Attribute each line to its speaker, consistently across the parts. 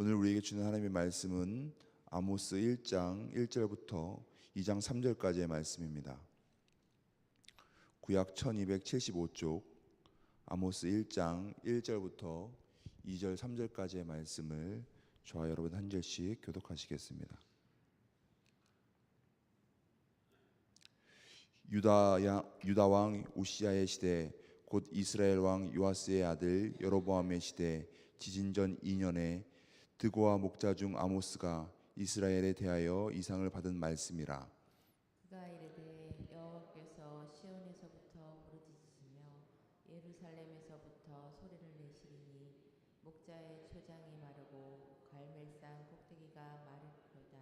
Speaker 1: 오늘 우리에게 주는 하나님의 말씀은 아모스 1장 1절부터 2장 3절까지의 말씀입니다. 구약 1275쪽 아모스 1장 1절부터 2절 3절까지의 말씀을 저와 여러분 한 절씩 교독하시겠습니다. 유다 왕 우시야의 시대 곧 이스라엘 왕 요아스의 아들 여로보암의 시대 지진전 2년에 드고와 목자 중 아모스가 이스라엘에 대하여 이상을 받은 말씀이라.
Speaker 2: 그가 이르되 여호와께서 시온에서부터 부르짖으시며 예루살렘에서부터 소리를 내시리니 목자의 초장이 마르고 갈멜산 꼭대기가 마르도다.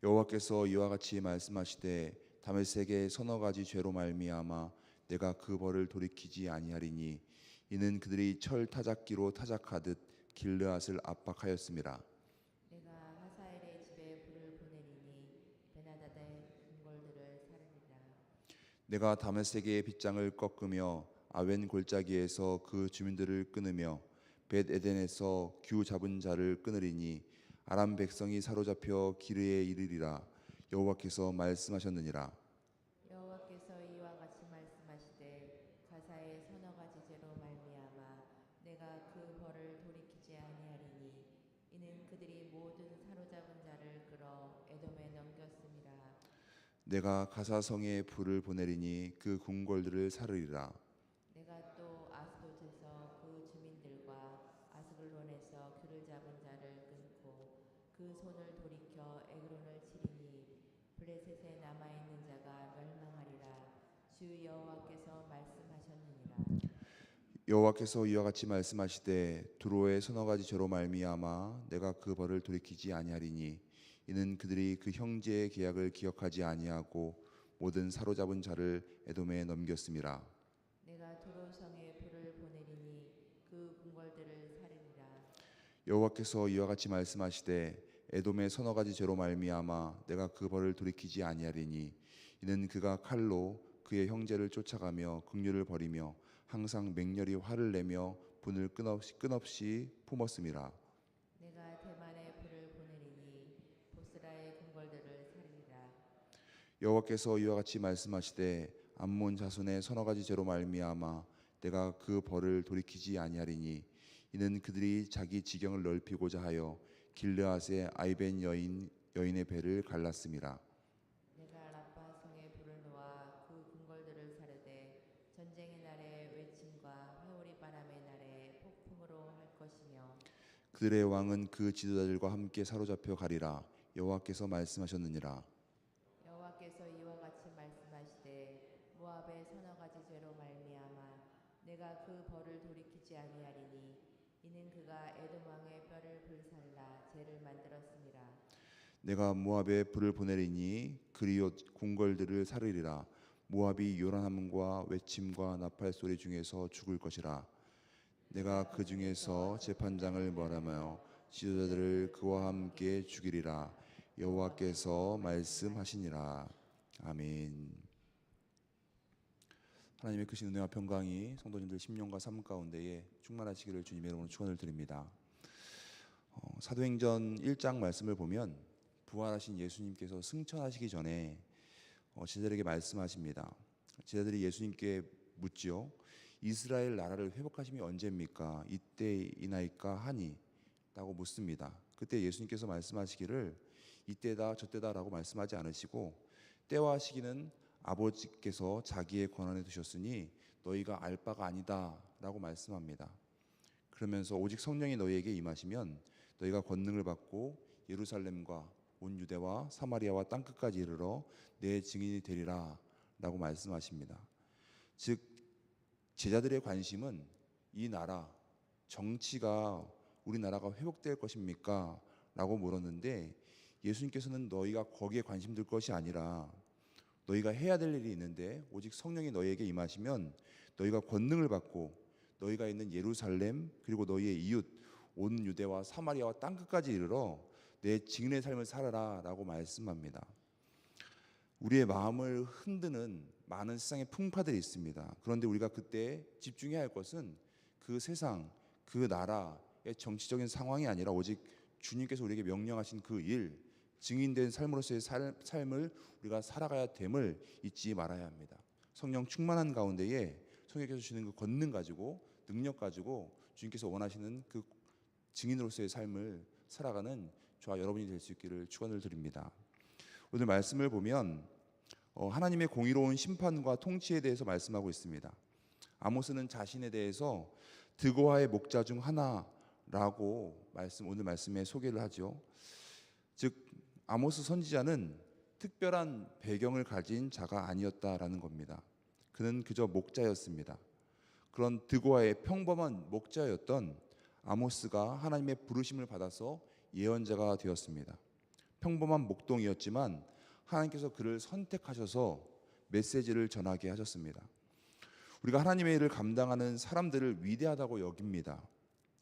Speaker 1: 여호와께서 이와 같이 말씀하시되 다메섹의 서너 가지 죄로 말미암아 내가 그 벌을 돌이키지 아니하리니 이는 그들이 철 타작기로 타작하듯 길르앗을 압박하였음이라.
Speaker 2: 내가 하사엘의 집에 불을 보내리니 베나다의 궁궐들을 사르리라.
Speaker 1: 내가 다메섹의 빗장을 꺾으며 아웬 골짜기에서 그 주민들을 끊으며 벳 에덴에서 규 잡은 자를 끊으리니 아람 백성이 사로잡혀 기르에 이르리라. 여호와께서 말씀하셨느니라.
Speaker 2: 여호와께서 이와 같이 말씀하시되 가사의 서너 가지 죄로 말미암아 내가 그 벌을 돌이키지 아니하리니 이는 그들이 모든 사로잡은 자를 끌어 에돔에 넘겼음이라.
Speaker 1: 내가 가사성에 불을 보내리니 그 궁궐들을 사르리라.
Speaker 2: 내가 또 아스돗에서 그 주민들과 아스글론에서 그를 잡은 자를 끊고 그 손을 돌이켜 에그론을 치리니 블레셋에 남아있는 자가 멸망하리라. 주 여호와께서 말씀하셨느니라.
Speaker 1: 여호와께서 이와 같이 말씀하시되 두로의 서너 가지 죄로 말미암아 내가 그 벌을 돌이키지 아니하리니 이는 그들이 그 형제의 계약을 기억하지 아니하고 모든 사로잡은 자를 에돔에 넘겼음이라.
Speaker 2: 내가 도로성에 불을 보내리니 그 궁궐들을 사르리라.
Speaker 1: 여호와께서 이와 같이 말씀하시되 에돔의 서너 가지 죄로 말미암아 내가 그 벌을 돌이키지 아니하리니 이는 그가 칼로 그의 형제를 쫓아가며 긍휼을 버리며 항상 맹렬히 화를 내며 분을 끝없이 품었음이라.
Speaker 2: 내가 대만에 불을 보내리니 보스라의 궁궐들을 사르리라.
Speaker 1: 여호와께서 이와 같이 말씀하시되 암몬 자손의 서너 가지 죄로 말미암아 내가 그 벌을 돌이키지 아니하리니 이는 그들이 자기 지경을 넓히고자 하여 길르앗의 아이벤 여인의 배를 갈랐음이라.
Speaker 2: 내가 라빠 성에 불을 놓아 그 궁궐들을 사르되 전쟁의 날에 외침과 회오리 바람의 날에 폭풍으로 할 것이며
Speaker 1: 그들의 왕은 그 지도자들과 함께 사로잡혀 가리라. 여호와께서 말씀하셨느니라.
Speaker 2: 여호와께서 이와 같이 말씀하시되 모압의 서너 가지 죄로 말미암아 내가 그 벌을 돌이키지 아니하리니 이는 그가 에돔 왕의 뼈를 불살라 죄를 만들었음이라.
Speaker 1: 내가 모압에 불을 보내리니 그리옷 궁궐들을 사르리라. 모압이 요란함과 외침과 나팔 소리 중에서 죽을 것이라. 내가 그 중에서 재판장을 벌하며 지도자들을 그와 함께 죽이리라. 여호와께서 말씀하시니라. 아멘. 하나님의 크신 은혜와 평강이 성도님들 심령과 삶 가운데에 충만하시기를 주님의 이름으로 축원을 드립니다. 사도행전 1장 말씀을 보면 부활하신 예수님께서 승천하시기 전에 제자들에게 말씀하십니다. 제자들이 예수님께 묻지요. 이스라엘 나라를 회복하심이 언제입니까? 이때이나이까 하니? 라고 묻습니다. 그때 예수님께서 말씀하시기를 이때다 저때다 라고 말씀하지 않으시고 때와 시기는 아버지께서 자기의 권한에 두셨으니 너희가 알 바가 아니다 라고 말씀합니다. 그러면서 오직 성령이 너희에게 임하시면 너희가 권능을 받고 예루살렘과 온 유대와 사마리아와 땅끝까지 이르러 내 증인이 되리라 라고 말씀하십니다. 즉 제자들의 관심은 이 나라 정치가 우리나라가 회복될 것입니까? 라고 물었는데 예수님께서는 너희가 거기에 관심 둘 것이 아니라 너희가 해야 될 일이 있는데 오직 성령이 너희에게 임하시면 너희가 권능을 받고 너희가 있는 예루살렘 그리고 너희의 이웃 온 유대와 사마리아와 땅끝까지 이르러 내 증인의 삶을 살아라 라고 말씀합니다. 우리의 마음을 흔드는 많은 세상의 풍파들이 있습니다. 그런데 우리가 그때 집중해야 할 것은 그 세상, 그 나라의 정치적인 상황이 아니라 오직 주님께서 우리에게 명령하신 그 일, 증인된 삶으로서의 삶을 우리가 살아가야 됨을 잊지 말아야 합니다. 성령 충만한 가운데에 성령께서 주시는 그 권능 가지고, 능력 가지고 주님께서 원하시는 그 증인으로서의 삶을 살아가는 저와 여러분이 될 수 있기를 축원을 드립니다. 오늘 말씀을 보면 하나님의 공의로운 심판과 통치에 대해서 말씀하고 있습니다. 아모스는 자신에 대해서 드고아의 목자 중 하나라고 오늘 말씀에 소개를 하죠. 즉 아모스 선지자는 특별한 배경을 가진 자가 아니었다라는 겁니다. 그는 그저 목자였습니다. 그런 드고아의 평범한 목자였던 아모스가 하나님의 부르심을 받아서 예언자가 되었습니다. 평범한 목동이었지만 하나님께서 그를 선택하셔서 메시지를 전하게 하셨습니다. 우리가 하나님의 일을 감당하는 사람들을 위대하다고 여깁니다.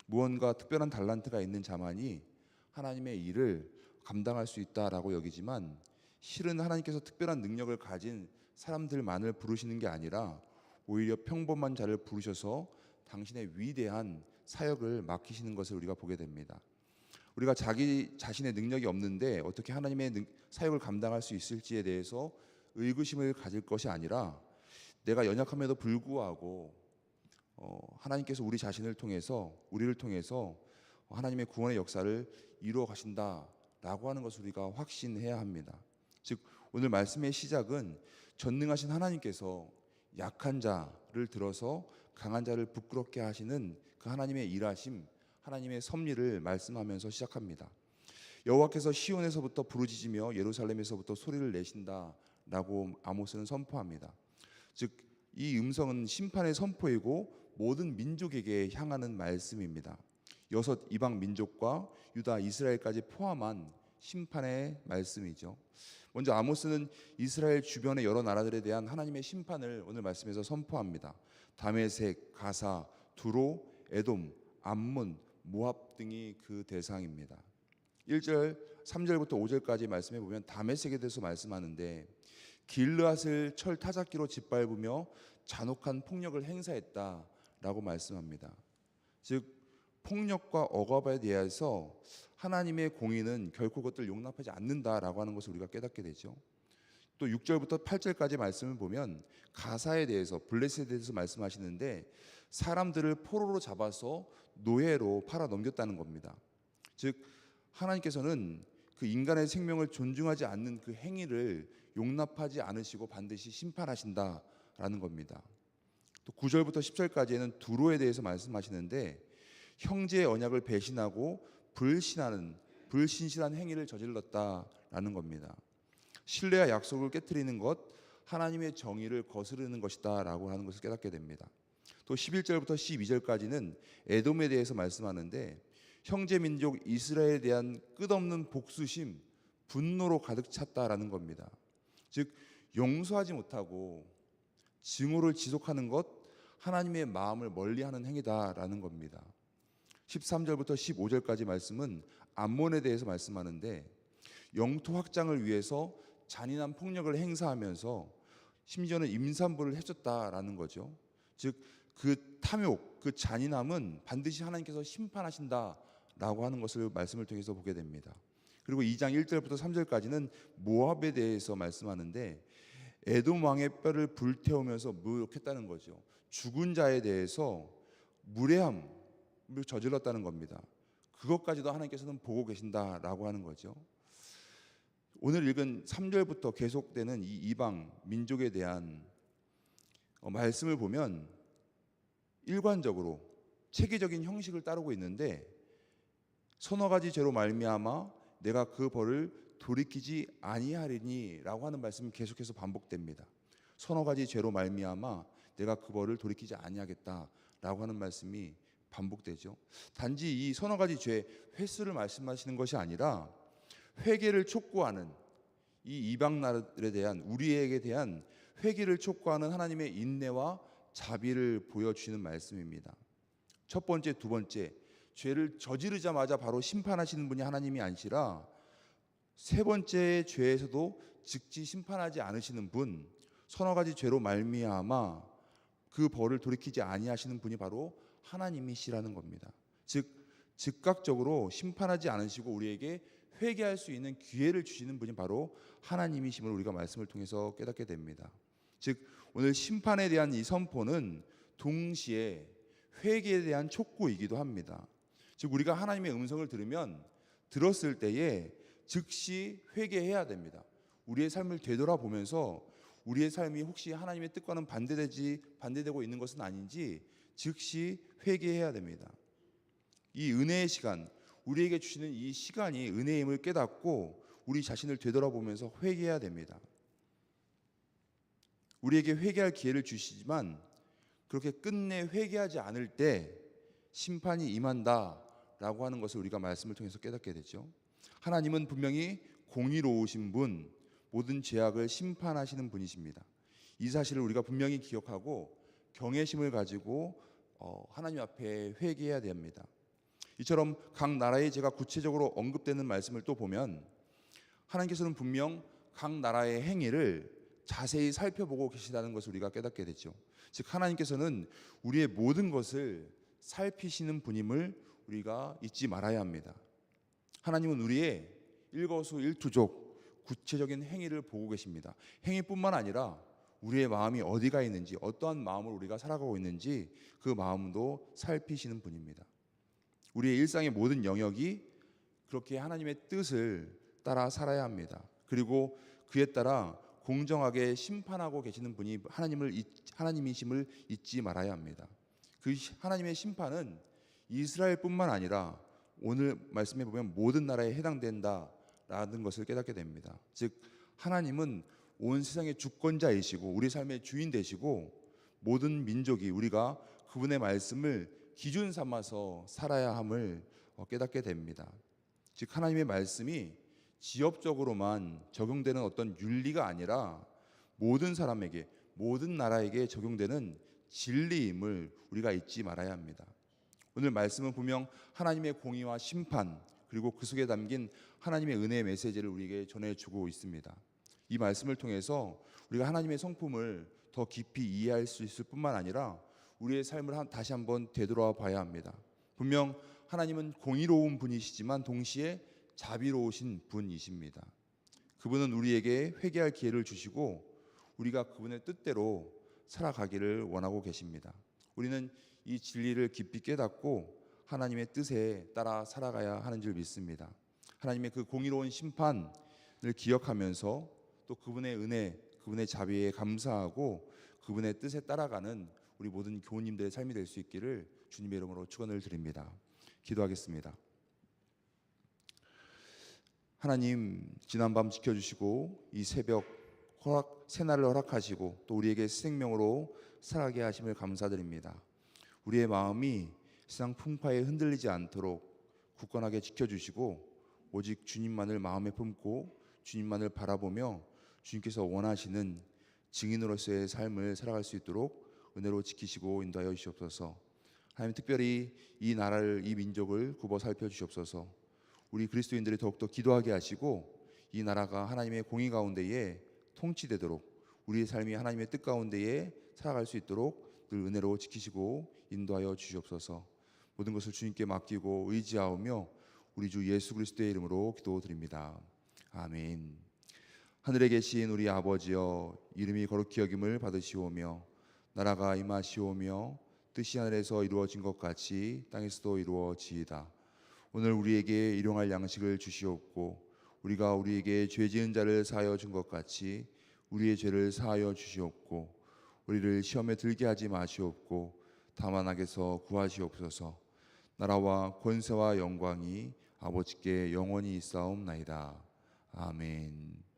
Speaker 1: 무언가 특별한 달란트가 있는 자만이 하나님의 일을 감당할 수 있다라고 여기지만 실은 하나님께서 특별한 능력을 가진 사람들만을 부르시는 게 아니라 오히려 평범한 자를 부르셔서 당신의 위대한 사역을 맡기시는 것을 우리가 보게 됩니다. 우리가 자기 자신의 능력이 없는데 어떻게 하나님의 사역을 감당할 수 있을지에 대해서 의구심을 가질 것이 아니라 내가 연약함에도 불구하고 하나님께서 우리를 통해서 하나님의 구원의 역사를 이루어 가신다라고 하는 것을 우리가 확신해야 합니다. 즉 오늘 말씀의 시작은 전능하신 하나님께서 약한 자를 들어서 강한 자를 부끄럽게 하시는 그 하나님의 일하심, 하나님의 섭리를 말씀하면서 시작합니다. 여호와께서 시온에서부터 부르짖으며 예루살렘에서부터 소리를 내신다라고 아모스는 선포합니다. 즉 이 음성은 심판의 선포이고 모든 민족에게 향하는 말씀입니다. 6 이방 민족과 유다, 이스라엘까지 포함한 심판의 말씀이죠. 먼저 아모스는 이스라엘 주변의 여러 나라들에 대한 하나님의 심판을 오늘 말씀에서 선포합니다. 다메섹, 가사, 두로, 에돔, 암몬, 모압 등이 그 대상입니다. 1절, 3절부터 5절까지 말씀해 보면 다메섹에 대해서 말씀하는데 길르앗을 철 타작기로 짓밟으며 잔혹한 폭력을 행사했다라고 말씀합니다. 즉 폭력과 억압에 대해서 하나님의 공의는 결코 그것을 용납하지 않는다라고 하는 것을 우리가 깨닫게 되죠. 또 6절부터 8절까지 말씀을 보면 가사에 대해서, 블레셋에 대해서 말씀하시는데 사람들을 포로로 잡아서 노예로 팔아 넘겼다는 겁니다. 즉 하나님께서는 그 인간의 생명을 존중하지 않는 그 행위를 용납하지 않으시고 반드시 심판하신다라는 겁니다. 또 9절부터 10절까지에는 두로에 대해서 말씀하시는데 형제의 언약을 배신하고 불신실한 행위를 저질렀다라는 겁니다. 신뢰와 약속을 깨트리는 것, 하나님의 정의를 거스르는 것이다라고 하는 것을 깨닫게 됩니다. 또 11절부터 12절까지는 에돔에 대해서 말씀하는데 형제 민족 이스라엘에 대한 끝없는 복수심, 분노로 가득 찼다라는 겁니다. 즉 용서하지 못하고 증오를 지속하는 것, 하나님의 마음을 멀리하는 행위다라는 겁니다. 13절부터 15절까지 말씀은 암몬에 대해서 말씀하는데 영토 확장을 위해서 잔인한 폭력을 행사하면서 심지어는 임산부를 해쳤다라는 거죠. 즉 그 탐욕, 그 잔인함은 반드시 하나님께서 심판하신다라고 하는 것을 말씀을 통해서 보게 됩니다. 그리고 2장 1절부터 3절까지는 모압에 대해서 말씀하는데 에돔 왕의 뼈를 불태우면서 모욕했다는 거죠. 죽은 자에 대해서 무례함을 저질렀다는 겁니다. 그것까지도 하나님께서는 보고 계신다라고 하는 거죠. 오늘 읽은 3절부터 계속되는 이 이방 민족에 대한 말씀을 보면 일관적으로 체계적인 형식을 따르고 있는데 서너 가지 죄로 말미암아 내가 그 벌을 돌이키지 아니하리니라고 하는 말씀이 계속해서 반복됩니다. 서너 가지 죄로 말미암아 내가 그 벌을 돌이키지 아니하겠다라고 하는 말씀이 반복되죠. 단지 이 서너 가지 죄 횟수를 말씀하시는 것이 아니라 회개를 촉구하는 이 이방 나라들에 대한, 우리에게 대한 회개를 촉구하는 하나님의 인내와 자비를 보여주시는 말씀입니다. 첫 번째, 두 번째, 죄를 저지르자마자 바로 심판하시는 분이 하나님이 아니시라 세 번째 죄에서도 즉시 심판하지 않으시는 분, 서너 가지 죄로 말미암아 그 벌을 돌이키지 아니하시는 분이 바로 하나님이시라는 겁니다. 즉 즉각적으로 심판하지 않으시고 우리에게 회개할 수 있는 기회를 주시는 분이 바로 하나님이심을 우리가 말씀을 통해서 깨닫게 됩니다. 즉 오늘 심판에 대한 이 선포는 동시에 회개에 대한 촉구이기도 합니다. 즉 우리가 하나님의 음성을 들었을 때에 즉시 회개해야 됩니다. 우리의 삶을 되돌아보면서 우리의 삶이 혹시 하나님의 뜻과는 반대되고 있는 것은 아닌지 즉시 회개해야 됩니다. 이 은혜의 시간, 우리에게 주시는 이 시간이 은혜임을 깨닫고 우리 자신을 되돌아보면서 회개해야 됩니다. 우리에게 회개할 기회를 주시지만 그렇게 끝내 회개하지 않을 때 심판이 임한다라고 하는 것을 우리가 말씀을 통해서 깨닫게 되죠. 하나님은 분명히 공의로우신 분, 모든 죄악을 심판하시는 분이십니다. 이 사실을 우리가 분명히 기억하고 경외심을 가지고 하나님 앞에 회개해야 됩니다. 이처럼 각 나라의 죄가 구체적으로 언급되는 말씀을 또 보면 하나님께서는 분명 각 나라의 행위를 자세히 살펴보고 계시다는 것을 우리가 깨닫게 되죠. 즉 하나님께서는 우리의 모든 것을 살피시는 분임을 우리가 잊지 말아야 합니다. 하나님은 우리의 일거수일투족 구체적인 행위를 보고 계십니다. 행위뿐만 아니라 우리의 마음이 어디가 있는지, 어떠한 마음으로 우리가 살아가고 있는지 그 마음도 살피시는 분입니다. 우리의 일상의 모든 영역이 그렇게 하나님의 뜻을 따라 살아야 합니다. 그리고 그에 따라 공정하게 심판하고 계시는 분이 하나님이심을 잊지 말아야 합니다. 그 하나님의 심판은 이스라엘뿐만 아니라 오늘 말씀에 보면 모든 나라에 해당된다라는 것을 깨닫게 됩니다. 즉 하나님은 온 세상의 주권자이시고 우리 삶의 주인 되시고 모든 민족이 우리가 그분의 말씀을 기준 삼아서 살아야 함을 깨닫게 됩니다. 즉 하나님의 말씀이 지역적으로만 적용되는 어떤 윤리가 아니라 모든 사람에게, 모든 나라에게 적용되는 진리임을 우리가 잊지 말아야 합니다. 오늘 말씀은 분명 하나님의 공의와 심판 그리고 그 속에 담긴 하나님의 은혜의 메시지를 우리에게 전해주고 있습니다. 이 말씀을 통해서 우리가 하나님의 성품을 더 깊이 이해할 수 있을 뿐만 아니라 우리의 삶을 다시 한번 되돌아 봐야 합니다. 분명 하나님은 공의로운 분이시지만 동시에 자비로우신 분이십니다. 그분은 우리에게 회개할 기회를 주시고 우리가 그분의 뜻대로 살아가기를 원하고 계십니다. 우리는 이 진리를 깊이 깨닫고 하나님의 뜻에 따라 살아가야 하는 줄 믿습니다. 하나님의 그 공의로운 심판을 기억하면서 또 그분의 은혜, 그분의 자비에 감사하고 그분의 뜻에 따라가는 우리 모든 교우님들의 삶이 될 수 있기를 주님의 이름으로 축원을 드립니다. 기도하겠습니다. 하나님, 지난밤 지켜주시고 이 새벽 새날을 허락하시고 또 우리에게 생명으로 살아가게 하심을 감사드립니다. 우리의 마음이 세상 풍파에 흔들리지 않도록 굳건하게 지켜주시고 오직 주님만을 마음에 품고 주님만을 바라보며 주님께서 원하시는 증인으로서의 삶을 살아갈 수 있도록 은혜로 지키시고 인도하여 주시옵소서. 하나님, 특별히 이 나라를, 이 민족을 굽어 살펴주시옵소서. 우리 그리스도인들이 더욱더 기도하게 하시고 이 나라가 하나님의 공의 가운데에 통치되도록 우리의 삶이 하나님의 뜻 가운데에 살아갈 수 있도록 늘 은혜로 지키시고 인도하여 주시옵소서. 모든 것을 주님께 맡기고 의지하오며 우리 주 예수 그리스도의 이름으로 기도드립니다. 아멘. 하늘에 계신 우리 아버지여, 이름이 거룩히 여김을 받으시오며 나라가 임하시오며 뜻이 하늘에서 이루어진 것 같이 땅에서도 이루어지이다. 오늘 우리에게 일용할 양식을 주시옵고 우리가 우리에게 죄 지은 자를 사하여 준 것 같이 우리의 죄를 사하여 주시옵고 우리를 시험에 들게 하지 마시옵고 다만 악에서 구하시옵소서. 나라와 권세와 영광이 아버지께 영원히 있사옵나이다. 아멘.